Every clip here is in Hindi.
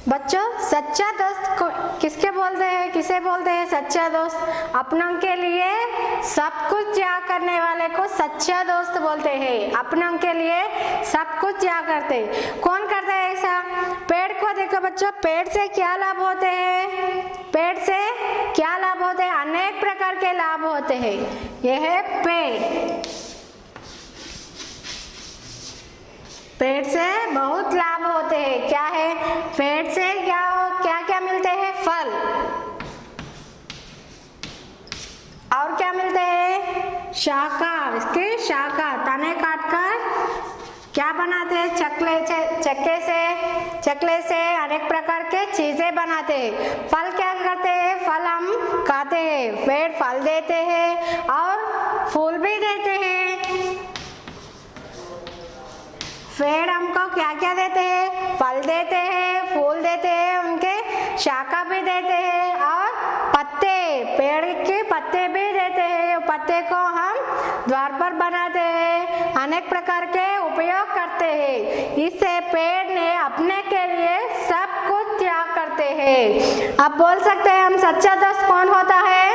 बच्चों, सच्चा दोस्त किसके बोलते हैं, किसे बोलते हैं सच्चा दोस्त? अपनों के लिए सब कुछ त्याग करने वाले को सच्चा दोस्त बोलते हैं। अपनों के लिए सब कुछ त्याग करते। कौन करता है ऐसा? पेड़ को देखो बच्चों, पेड़ से क्या लाभ होते हैं? पेड़ से क्या लाभ होते हैं? अनेक प्रकार के लाभ होते हैं। यह है पेड़। पेड़ से बहुत लाभ होते हैं। क्या है? पेड़ से क्या क्या मिलते हैं? फल। और क्या मिलते हैं? शाखा। इसके शाखा तने काटकर क्या बनाते हैं? चकले से अनेक प्रकार के चीजें बनाते हैं। फल क्या करते हैं? फल हम खाते हैं। पेड़ फल देते हैं और फूल भी देते हैं। पेड़ हमको क्या क्या देते हैं? फल देते हैं, फूल देते हैं, उनके शाखा भी देते हैं और पत्ते, पेड़ के पत्ते भी देते हैं। पत्ते को हम द्वार पर बनाते हैं, अनेक प्रकार के उपयोग करते हैं। इससे पेड़ ने अपने के लिए सब कुछ त्याग करते हैं। आप बोल सकते हैं हम सच्चा दोस्त कौन होता है?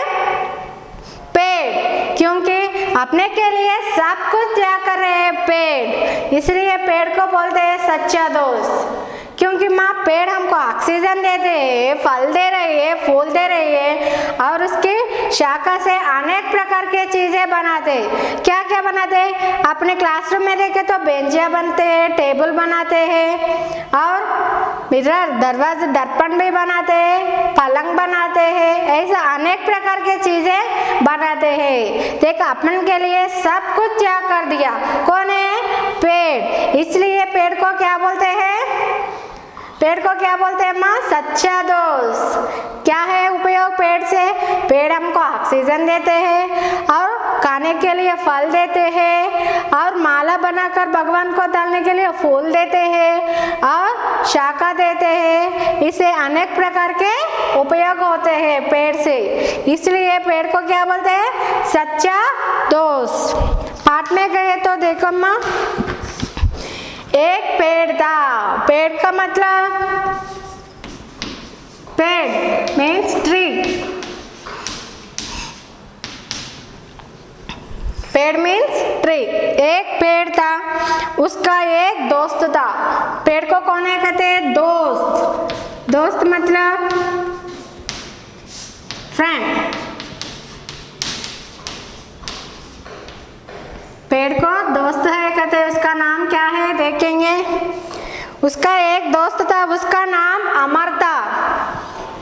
पेड़, क्योंकि अपने के लिए सब कुछ त्याग कर रहे हैं पेड़, इसलिए पेड़ को बोलते हैं सच्चा दोस्त। क्योंकि माँ पेड़ हमको ऑक्सीजन देते हैं, फल दे रही है, फूल दे रही है और उसकी शाखा से अनेक प्रकार के चीजें बनाते हैं। क्या क्या बनाते हैं? अपने क्लासरूम में देखे तो बेंचियां बनते हैं, टेबल बनाते हैं और मिरर, दरवाजे, दर्पण भी बनाते हैं, पलंग बनाते हैं, ऐसा अनेक प्रकार के चीजें बनाते हैं। देखो अपन के लिए सब कुछ त्याग कर दिया। कौन है? पेड़। इसलिए पेड़ को क्या बोलते हैं? पेड़ को क्या बोलते हैं माँ? सच्चा दोस्त। क्या है उपयोग पेड़ से? पेड़ हमको ऑक्सीजन देते हैं और खाने के लिए फल देते हैं और माला बनाकर भगवान को डालने के लिए फूल देते हैं और शाखा देते हैं। इससे अनेक प्रकार के उपयोग होते हैं पेड़ से, इसलिए पेड़ को क्या बोलते हैं? सच्चा दोस्त। पाठ में गए तो देखो माँ, एक पेड़ था। पेड़ का मतलब, पेड़ मीन्स ट्री। पेड़ मीन्स ट्री। एक पेड़ था, उसका एक दोस्त था। पेड़ को कौन है कहते हैं? दोस्त। दोस्त मतलब फ्रेंड। पेड़ को दोस्त है कहते हैं। उसका नाम क्या है देखेंगे। उसका एक दोस्त था, उसका नाम अमर था।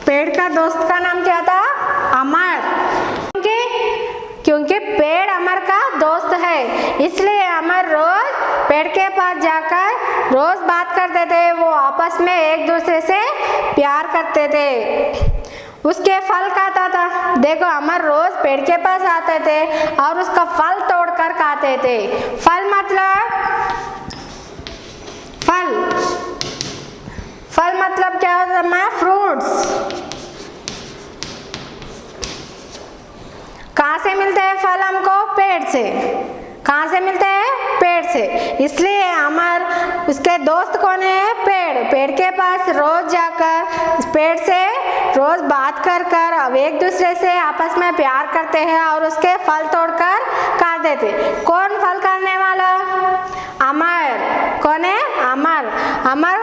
पेड़ का दोस्त का नाम क्या था? अमर। क्योंकि पेड़ अमर का दोस्त है, इसलिए अमर रोज पेड़ के पास जाकर रोज बात करते थे। वो आपस में एक दूसरे से प्यार करते थे। उसके फल खाता था। देखो, अमर रोज पेड़ के पास आते थे और उसका फल तोड़कर खाते थे। फल मतलब, फल मतलब क्या होता है? फ्रूट्स। कहाँ से मिलते हैं फल हमको? पेड़ से। कहाँ से मिलते हैं? पेड़ से। इसलिए अमर, उसके दोस्त कौन है? पेड़। पेड़ के पास रोज जाकर पेड़ से रोज बात कर अब एक दूसरे से आपस में प्यार करते हैं और उसके फल तोड़कर खाते थे। कौन फल खाने वाला? अमर। कौन है? अमर। अमर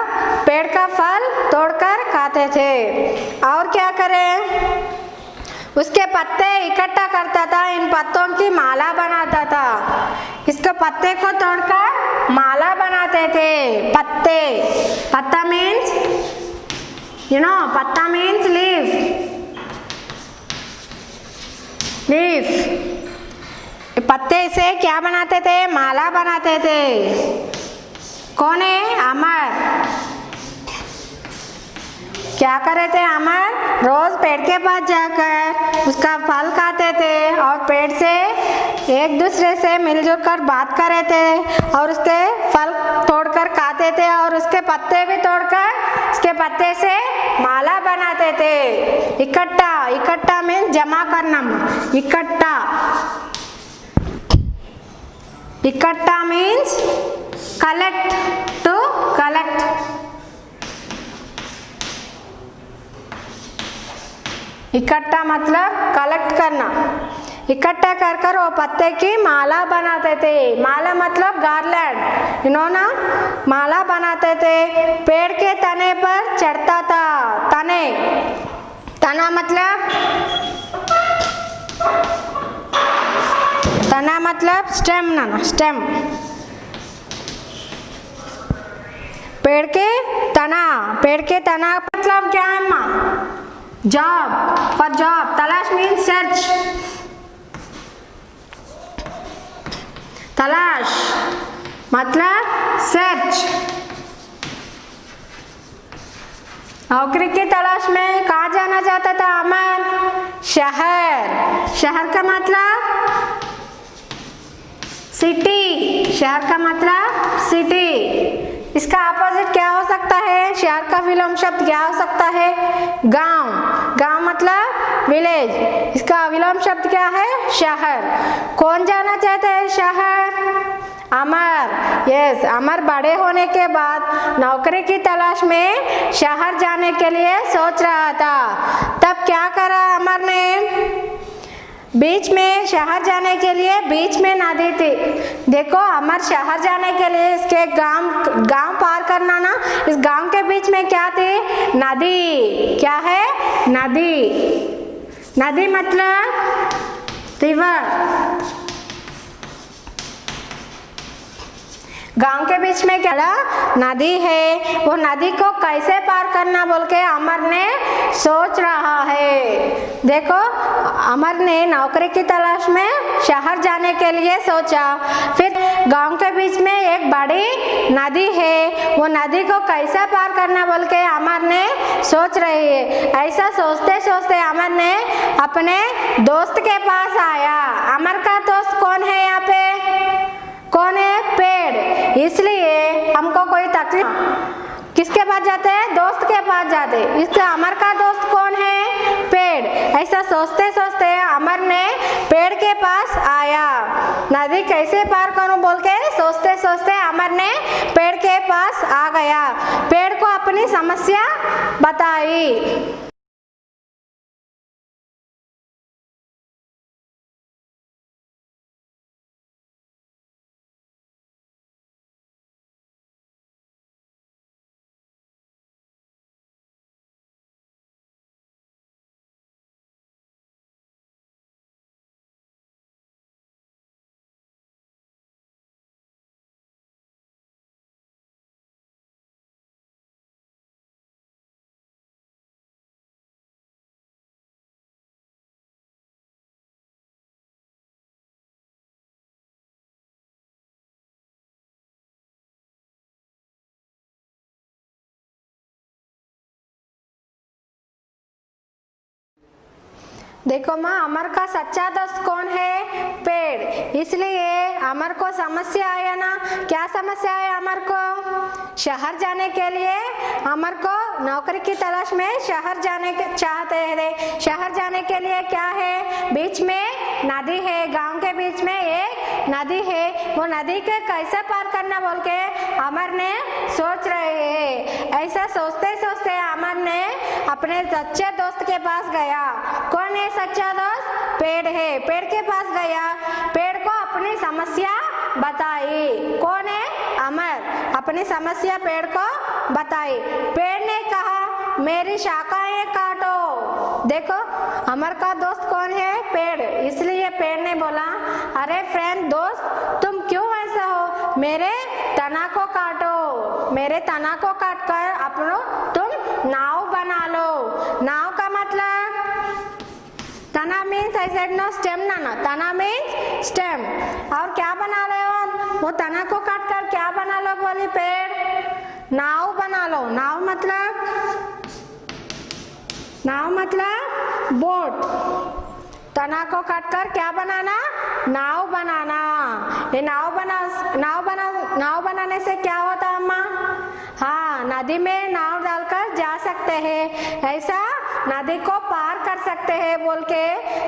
पेड़ का फल तोड़कर खाते थे। और क्या करें? उसके पत्ते इकट्ठा करता था, इन पत्तों की माला बनाता था। इसके पत्ते को तोड़कर माला बनाते थे। पत्ते, पत्ता मीन्स पत्ता मीन्स लीफ। पत्ते से क्या बनाते थे? माला बनाते थे। कौन है? अमर। क्या करे थे अमर? रोज पेड़ के पास जाकर उसका फल खाते थे और पेड़ से एक दूसरे से मिलजुल कर बात करे थे और उसके फल तोड़कर खाते थे और उसके पत्ते भी तोड़कर उसके पत्ते से माला बनाते थे। इकट्ठा मीन्स जमा करना। इकट्ठा मीन्स कलेक्ट, टू कलेक्ट। इकट्ठा मतलब कलेक्ट करना, इकट्ठा कर कर वो पत्ते की माला बनाते थे। माला मतलब गार्लैंड, इन्होंने माला बनाते थे। पेड़ के तने पर चढ़ता था, तने, तना मतलब, तना मतलब स्टेम ना, स्टेम, पेड़ के तना, पेड़ के तना मतलब क्या है माँ? जॉब, फॉर जॉब, तलाश मीन्स सर्च, तलाश मतलब सर्च। नौकरी की तलाश में कहाँ जाना चाहता था अमर? शहर, शहर का मतलब सिटी, शहर का मतलब सिटी। इसका अपोजिट क्या हो सकता है? शहर का विलोम शब्द क्या हो सकता है? गांव, गांव मतलब विलेज, इसका विलोम शब्द क्या है? शहर। कौन जाना चाहता है शहर? अमर, यस, अमर बड़े होने के बाद नौकरी की तलाश में शहर जाने के लिए सोच रहा था। तब क्या करा अमर ने? बीच में, शहर जाने के लिए बीच में नदी थी। देखो अमर शहर जाने के लिए इसके गांव पार करना ना, इस गांव के बीच में क्या थी? नदी। क्या है? नदी, नदी मतलब रिवर। गांव के बीच में क्या नदी है, वो नदी को कैसे पार करना बोल के अमर ने सोच रहा है। देखो अमर ने नौकरी की तलाश में शहर जाने के लिए सोचा, फिर गांव के बीच में एक बड़ी नदी है, वो नदी को कैसे पार करना बोल के अमर ने सोच रही है। ऐसा सोचते सोचते अमर ने अपने दोस्त के पास आया। अमर का दोस्त कौन है यहाँ पे? कौन है? पेड़। इसलिए हमको कोई तकलीफ, किसके पास जाते हैं? दोस्त के पास जाते। इसलिए अमर का दोस्त कौन है? पेड़। ऐसा सोचते सोचते अमर ने पेड़ के पास आया। नदी कैसे पार करूं बोल के सोचते सोचते अमर ने पेड़ के पास आ गया। पेड़ को अपनी समस्या बताई। देखो माँ, अमर का सच्चा दोस्त कौन है? पेड़। इसलिए अमर को समस्या आया ना। क्या समस्या है अमर को? शहर जाने के लिए अमर को नौकरी की तलाश में शहर जाने के चाहते हैं। शहर जाने के लिए क्या है? बीच में नदी है, गांव के बीच में एक नदी है, वो नदी के कैसे पार करना बोल के अमर ने सोच रहे हैं। ऐसा सोचते सोचते अमर ने अपने सच्चे दोस्त के पास गया। कौन है सच्चा दोस्त? पेड़ है। पेड़ के पास गया, पेड़ को अपनी समस्या बताई। कौन है? अमर। अपनी समस्या पेड़ को बताई। पेड़ ने कहा मेरी शाखाएं काटो। देखो अमर का दोस्त कौन है? पेड़। इसलिए पेड़ ने बोला अरे फ्रेंड, दोस्त, तुम क्यों ऐसा हो? मेरे तना को काटो, मेरे तना को काट कर अपनो तुम नाव बना लो। नाव का मतलब, तना means I said no stem ना, तना मीन्स स्टेम। और क्या बना रहे हो? वो तना को काट कर क्या बना लो बोली पेड़? नाव बना लो। नाव मतलब बोट। तना को काट कर क्या बनाना? नाव बनाना। ये नाव बनाने से क्या होता है अम्मा? हाँ, नदी में नाव डालकर जा सकते हैं, ऐसा नदी को पार कर सकते हैं बोल के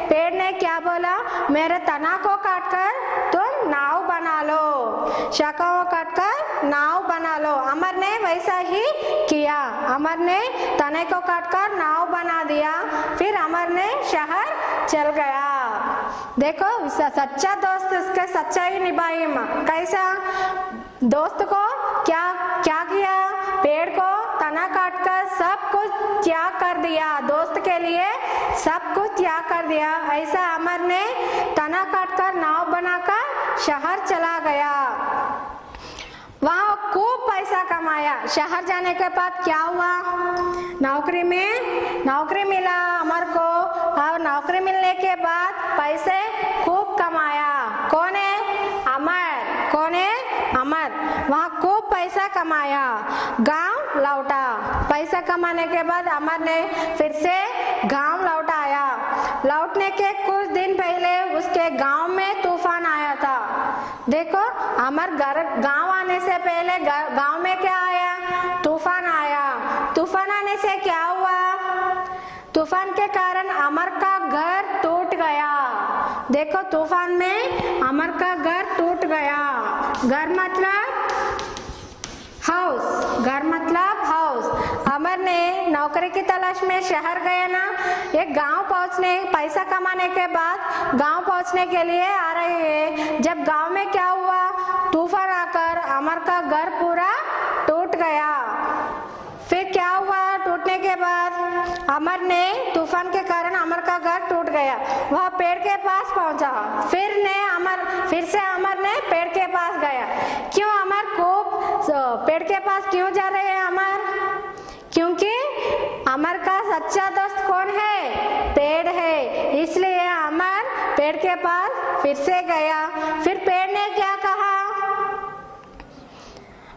पेड़ ने क्या बोला? मेरे तना को काटकर तुम नाव बना लो, शाखाओं को काटकर नाव बना लो। अमर ने वैसा ही किया। अमर ने तने को काटकर नाव बना दिया, फिर अमर ने शहर चल गया। देखो सच्चा दोस्त इसके सच्चाई निभाई। कैसा दोस्त को क्या क्या किया, पेड़ को तना काटकर सब कुछ त्याग कर दिया, दोस्त के लिए सब कुछ त्याग कर दिया। ऐसा अमर ने तना काटकर नाव बनाकर शहर चला गया, वहां खूब पैसा कमाया। शहर जाने के बाद क्या हुआ, नौकरी मिला अमर को, और नौकरी मिलने के बाद पैसे खूब कमाया। कौन है, अमर। कौन है, अमर। वहां खूब पैसा कमाया, गांव लौटा। पैसा कमाने के बाद अमर ने फिर से गांव लौट आया। लौटने के कुछ दिन पहले उसके गांव में तूफान आया था। देखो अमर गांव आने से पहले गांव में क्या आया, तूफान आया। तूफान आने से क्या हुआ, तूफान के कारण अमर का घर टूट गया। देखो तूफान में अमर का घर टूट गया। घर मतलब हाउस, घर मतलब हाउस। अमर ने नौकरी की तलाश में शहर गया ना, एक गांव पहुंचने, पैसा कमाने के बाद गांव पहुंचने के लिए आ रहे हैं। जब गांव में क्या हुआ, तूफान आकर अमर का घर पूरा टूट गया। फिर क्या हुआ, टूटने के बाद अमर ने, तूफान के कारण अमर का घर टूट गया, वह पेड़ के पास पहुंचा। फिर से अमर ने पेड़ के पास गया। क्यों अमर को पेड़ के पास क्यों जा रहे हैं अमर, क्योंकि अमर का सच्चा दोस्त कौन है, पेड़ है। इसलिए अमर पेड़ के पास फिर से गया। फिर पेड़ ने क्या कहा,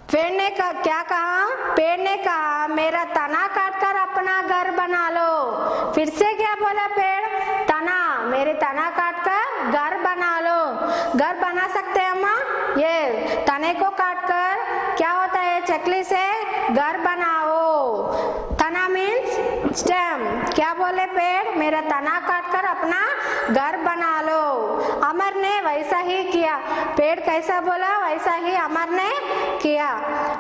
पेड़ ने कहा मेरा तना काटकर अपना घर बना लो। फिर से क्या बोला पेड़, तना, मेरे तना काटकर घर बना लो। घर बना सकते हैं अम्मा, ये तने को काटकर क्या होता है, चकली से घर बनाओ। तना मीन्स स्टेम। क्या बोले पेड़, मेरा तना काटकर अपना घर बना लो। अमर ने वैसा ही किया, पेड़ कैसा बोला वैसा ही अमर ने किया।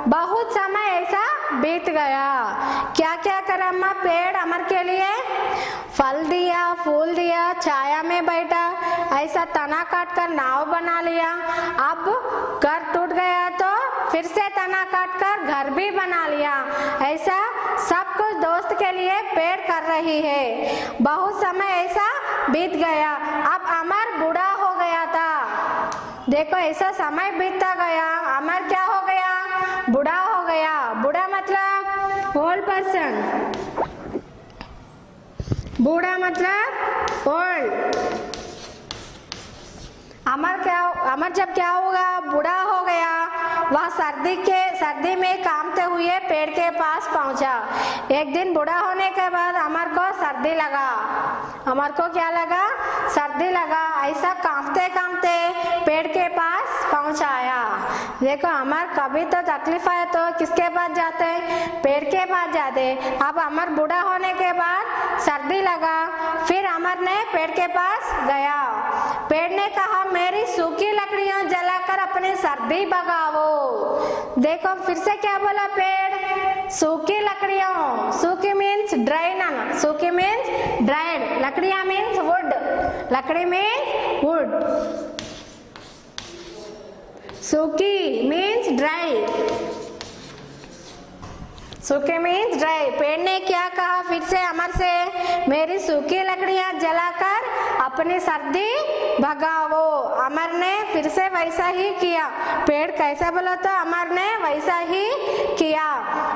बहुत समय ऐसा बीत गया। क्या क्या करा अम्मा, पेड़ अमर के लिए फल दिया, फूल दिया, छाया में बैठा, ऐसा तना काटकर नाव बना लिया। अब घर टूट गया तो फिर से तना काटकर घर भी बना लिया। ऐसा सब कुछ दोस्त के लिए पेड़ कर रही है। बहुत समय ऐसा बीत गया। अब अमर बूढ़ा हो गया था। देखो ऐसा समय बीतता गया, अमर क्या हो गया, बूढ़ा हो गया। बूढ़ा मतलब ओल्ड पर्सन, बूढ़ा मतलब ओल्ड। अमर जब क्या होगा, बूढ़ा हो गया, वह सर्दी में कांपते हुए पेड़ के पास पहुंचा। एक दिन बूढ़ा होने के बाद अमर को सर्दी लगा। अमर को क्या लगा, सर्दी लगा। ऐसा कांपते कांपते पेड़ के पास पहुंचाया। देखो अमर कभी तो तकलीफ आए तो किसके पास जाते, पेड़ के पास जाते। अब अमर बूढ़ा होने के बाद सर्दी लगा, फिर अमर ने पेड़ के पास गया। पेड़ ने कहा मेरी सूखी लकड़ियां जलाकर अपनी सर्दी भगाओ। देखो फिर से क्या बोला पेड़, सूखी लकड़ियों, सूखी मीन्स ड्राई ना, सूखी मीन्स ड्राइड, लकड़ियां मीन्स वुड, लकड़ी मीन्स वुड, सूखी मीन्स ड्राई, सूखे मीन्स ड्राई। पेड़ ने क्या कहा फिर से अमर से, मेरी सूखी लकड़ियां जलाकर अपनी सर्दी भगाओ। अमर ने फिर से वैसा ही किया। पेड़ कैसा बोला तो अमर ने वैसा ही किया।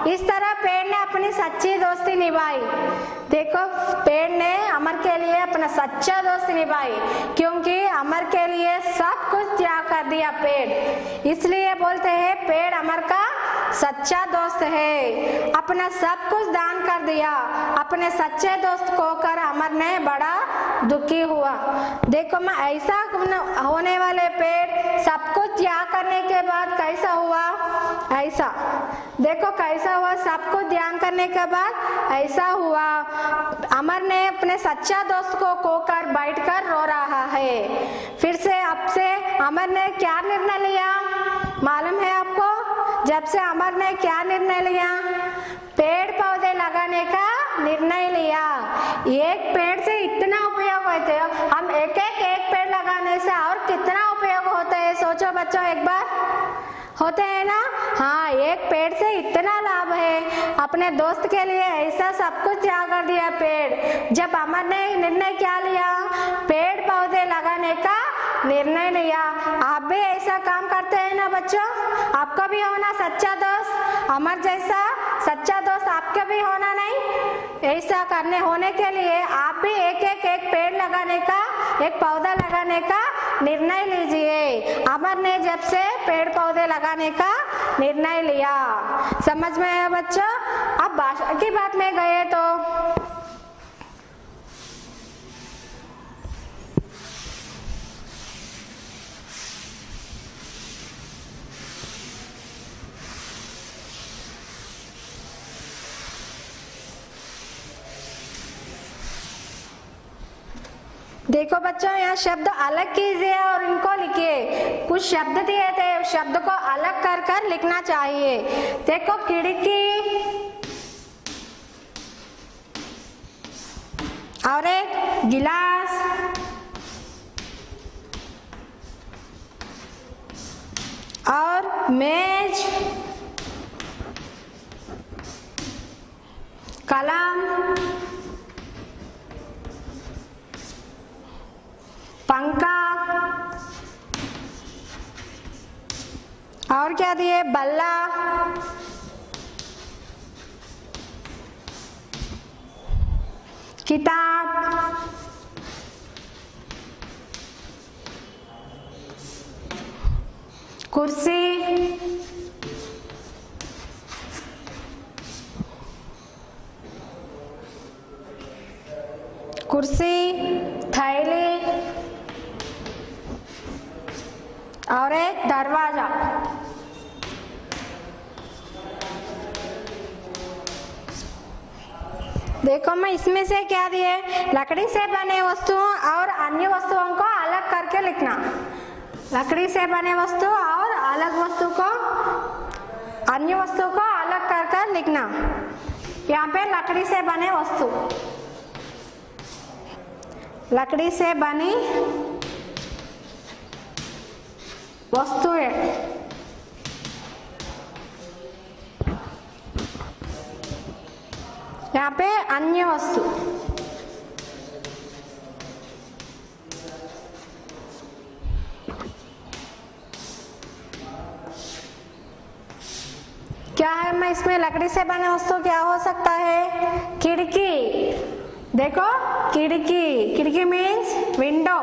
इस तरह पेड़ ने अपनी सच्ची दोस्ती निभाई। देखो पेड़ ने अमर के लिए अपना सच्चा दोस्ती निभाई, क्योंकि अमर के लिए सब कुछ त्याग कर दिया पेड़। इसलिए बोलते हैं पेड़ अमर का सच्चा दोस्त है। अपना सब कुछ दान कर दिया। अपने सच्चे दोस्त को कर अमर ने बड़ा दुखी हुआ। देखो मैं ऐसा होने वाले पेड़ सब कुछ त्याग करने के बाद कैसा हुआ, ऐसा देखो कैसा हुआ, सब कुछ ध्यान करने के बाद ऐसा हुआ। अमर ने अपने सच्चा दोस्त को खोकर बैठकर रो रहा है। फिर से अब से अमर ने क्या निर्णय लिया मालूम है आपको? जब से अमर ने क्या निर्णय लिया, पेड़ पौधे लगाने का निर्णय लिया। एक पेड़ से इतना उपयोग होते हैं, हम एक पेड़ लगाने से और कितना उपयोग होता है सोचो बच्चों एक बार, होते हैं ना। हाँ, एक पेड़ से इतना लाभ है। अपने दोस्त के लिए ऐसा सब कुछ त्याग कर दिया पेड़। जब अमर ने निर्णय क्या लिया, पेड़ पौधे लगाने का निर्णय लिया। आप भी ऐसा काम करते हैं ना बच्चों, आपका भी होना सच्चा दोस्त, अमर जैसा सच्चा दोस्त आपके भी होना नहीं। ऐसा करने होने के लिए आप भी एक पेड़ लगाने का, एक पौधा लगाने का निर्णय लीजिए। अमर ने जब से पेड़ पौधे लगाने का निर्णय लिया, समझ में आया बच्चों। अब भाषा की बात में गए तो देखो बच्चों, यहाँ शब्द अलग कीजिए और इनको लिखिए। कुछ शब्द दिए थे, उस शब्द को अलग कर कर लिखना चाहिए। देखो, खिड़की और एक गिलास, और मेज, कलम, पंखा, और क्या दिए, बल्ला, किताब, कुर्सी, थैली और एक दरवाजा। देखो, मैं इसमें से क्या दिए, लकड़ी से बने वस्तुओं और अन्य वस्तुओं को अलग करके लिखना। लकड़ी से बने वस्तु और अलग वस्तु को, अन्य वस्तु को अलग कर कर लिखना। यहाँ पे लकड़ी से बने वस्तु, लकड़ी से बनी वस्तुएं, यहाँ पे अन्य वस्तु। क्या है, मैं इसमें लकड़ी से बने वस्तु क्या हो सकता है, खिड़की। देखो, खिड़की, खिड़की मीन्स विंडो।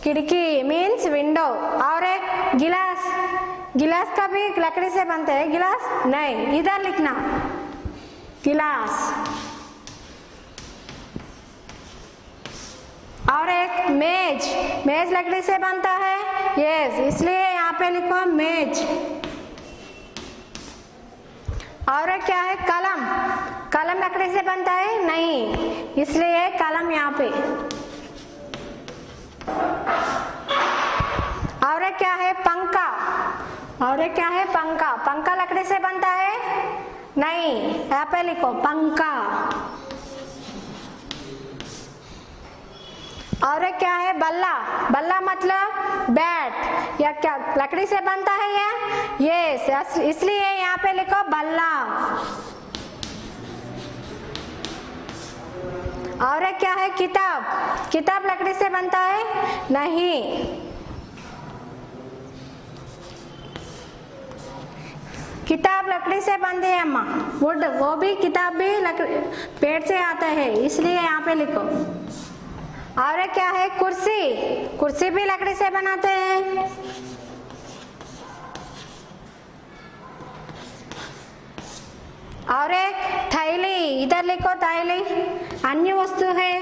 खिड़की मीन्स विंडो। और एक गिलास, गिलास का भी लकड़ी से बनते हैं गिलास, नहीं, इधर लिखना गिलास। और एक मेज, मेज लकड़ी से बनता है, यस, इसलिए यहाँ पे लिखो मेज। और एक क्या है, कलम, कलम लकड़ी से बनता है, नहीं, इसलिए कलम यहाँ पे। और एक क्या है, पंखा, और एक क्या है, पंखा, पंखा लकड़ी से बनता है, नहीं, यहाँ पे लिखो पंखा। और एक क्या है, बल्ला, बल्ला मतलब बैट, या क्या लकड़ी से बनता है या, यस, इसलिए यहाँ पे लिखो बल्ला। और एक क्या है, किताब, किताब लकड़ी से बनता है, नहीं, किताब लकड़ी से बनती है अम्मा, वुड, वो भी किताब भी लकड़ी पेड़ से आता है, इसलिए यहाँ पे लिखो। और एक क्या है, कुर्सी, कुर्सी भी लकड़ी से बनाते हैं। और एक थैली, इधर लिखो थैली, अन्य वस्तु है।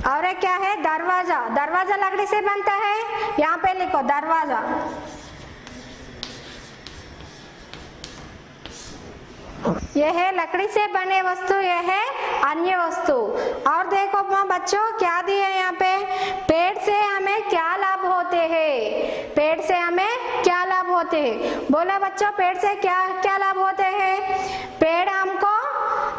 और एक क्या है, दरवाजा, दरवाजा लकड़ी से बनता है, यहाँ पे लिखो दरवाजा। यह है लकड़ी से बने वस्तु, यह है अन्य वस्तु। और देखो बच्चों क्या दिए यहाँ पे, पेड़ से हमें क्या लाभ होते हैं, पेड़ से हमें क्या लाभ होते हैं। बोला बच्चों, पेड़ से क्या क्या लाभ होते हैं? पेड़ हमको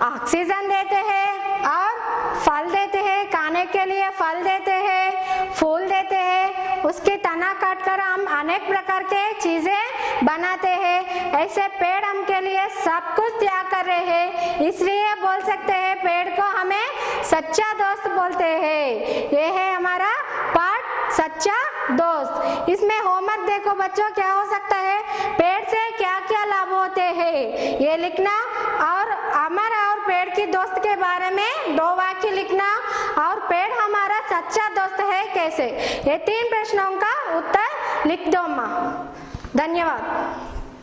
ऑक्सीजन देते हैं और फल देते हैं, खाने के लिए फल देते हैं, फूल देते हैं, उसके तना काट कर हम अनेक प्रकार के चीजें बनाते हैं। ऐसे पेड़ हम के लिए सब कुछ त्याग कर रहे हैं, इसलिए बोल सकते हैं पेड़ को हमें सच्चा दोस्त बोलते हैं। ये है हमारा पाठ सच्चा दोस्त। इसमें होमवर्क देखो बच्चों, क्या हो सकता है? पेड़ से क्या क्या लाभ होते हैं ये लिखना, और हमारा और पेड़ की दोस्त के बारे में 2 वाक्य लिखना, और पेड़ हमारा सच्चा दोस्त है कैसे, ये 3 प्रश्नों का उत्तर लिख दो माँ। धन्यवाद।